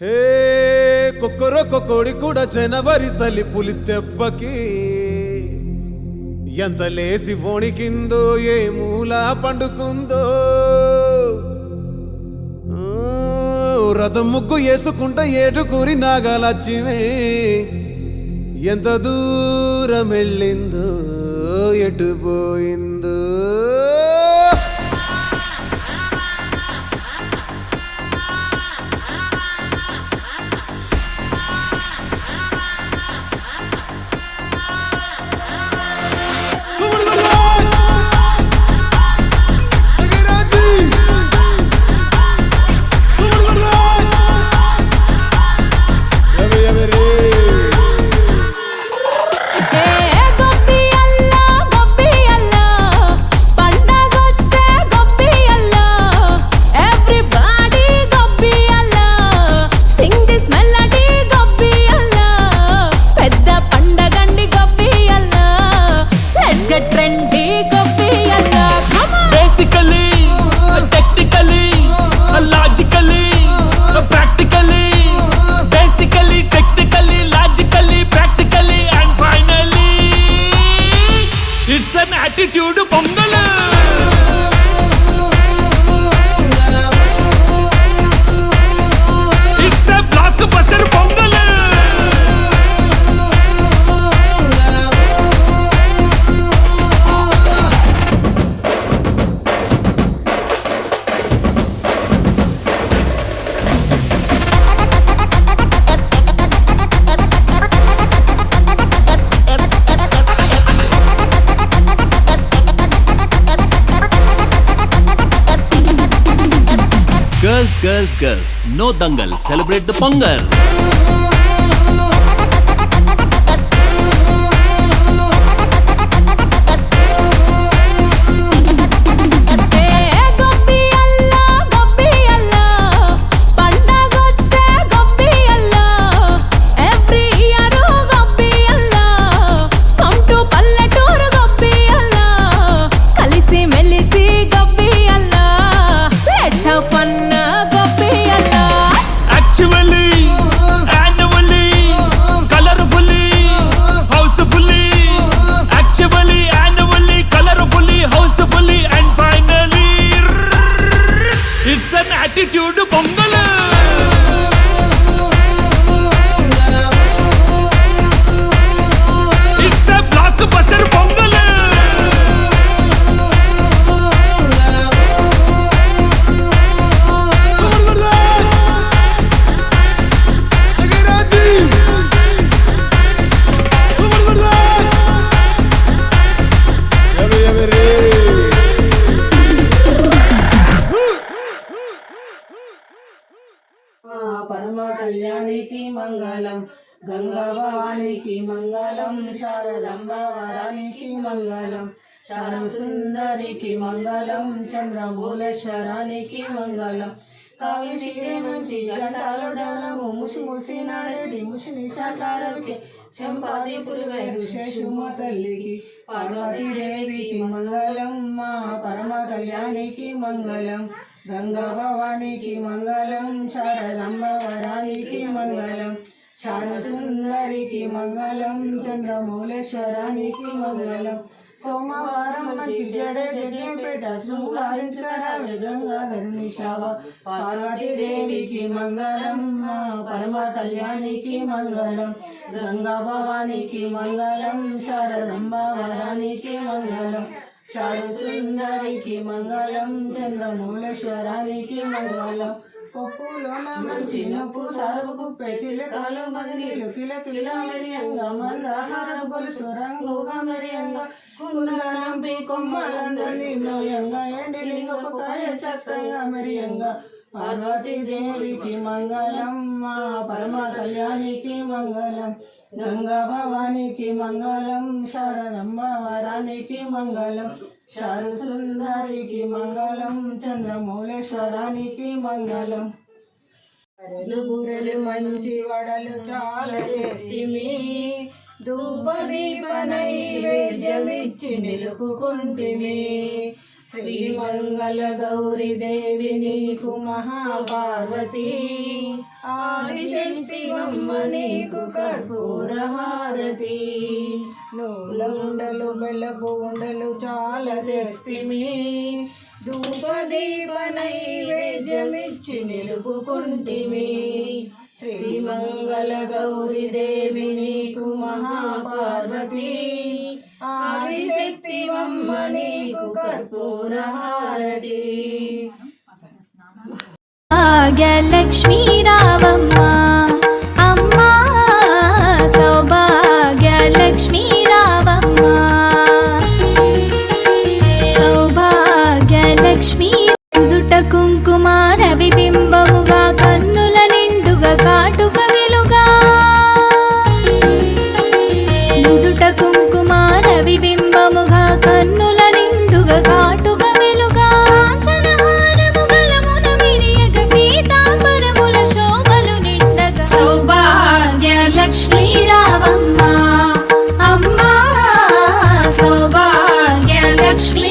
హే కొక్కరొక్క కోడి కూడా జనవరి సలి పులి దెబ్బకి ఎంత లేసి వణికిందో ఏ మూల పండుకుందో రథం ముగ్గు వేసుకుంట ఏడుగురి నాగలక్ష్మి ఎంత దూరం వెళ్ళిందో ఎటు పోయిందో attitude pongal it's a block buster pongal Girls, no dangal, celebrate the Pongal. Attitude pongal it's a block buster pongal పరమ కళ్యాణికి మంగళం, గంగా భవానికి మంగళం, శారదాంబ వరానికి మంగళం, శారద సుందరికి మంగళం, చంద్రమూలేశ్వరానికి మంగళం. కావించి మంచి గంటాలు డలము ముసి ముసి నాడేటి ముసి నిషాకారకి చంపాది పులివైరు శేషుమ తల్లికి పార్వతీదేవికి మంగళం, మా పరమ కళ్యాణికి మంగళం, గంగా భవానికి మంగళం, శారదాంబ వరానికి మంగళం, శారద సుందరికి మంగళం, చంద్రమూలేశ్వరానికి మంగళం. సోమవారం మంచి జడే జగేపేట శృంగారించుకరావే గంగాధరుని శావ పార్వతీదేవికి మంగళం, మా పరమ కళ్యాణికి మంగళం, గంగా భవానికి మంగళం, శారదాంబ వరానికి మంగళం, శారద సుందరికి మంగళం, చంద్రమూలేశ్వరానికి మంగళం. కొప్పులోన మంచి నొప్పు సారపు పెచిలకాలు బదిలీలు కిలకిల మెరియంగా మందహార గొలుసు రంగుగా మెరియంగా కుందనంపి కొమ్మలందరినీ నోయంగా ఎండిలింగపకాయ చక్కగా మెరియంగా పార్వతీదేవికి మంగళం, మా పరమ కళ్యాణికి మంగళం, గంగా భవానికి మంగళం, శారదాంబ వరానికి మంగళం, శారద సుందరికి మంగళం, చంద్రమూలేశ్వరానికి మంగళం. బూరెలు మంచి వడలు చాలా చేస్తిమి, ధూప దీప నైవేద్యమిచ్చి నిలుపుకుంటిమి. శ్రీమంగళ గౌరీ దేవి నీకు మహాపార్వతి ఆదిశక్తివమ్మ నీకు కర్పూర హారతి. నూల ఉండలు బెల్లపు ఉండలు చాలా తెస్తిమి, ధూపదీప నైవేద్యమిచ్చి నిలుపుకుంటిమి. శ్రీమంగళ గౌరీ దేవి నీకు మహాపార్వతి, ఆదిశక్తివమ్మ నీకు కర్పూర హారతి. భాగ్యలక్ష్మీ రావమ్మ అమ్మా, సౌభాగ్యలక్ష్మీ రావమ్మ, సౌభాగ్యలక్ష్మీ. ఉదుట కుంకుమ రవిబింబముగా కన్నుల నిండుగా కాటుక వెలుగా, నుదుట కుంకుమ రవిబింబముగా కన్నుల నిండుగా కాటుక వెలుగా, కాంచనహారము గలమున విరియగ పీతాంబరముల శోభలు నిండగా. సౌభాగ్యలక్ష్మీ రావమ్మ అమ్మా, సౌభాగ్యలక్ష్మీ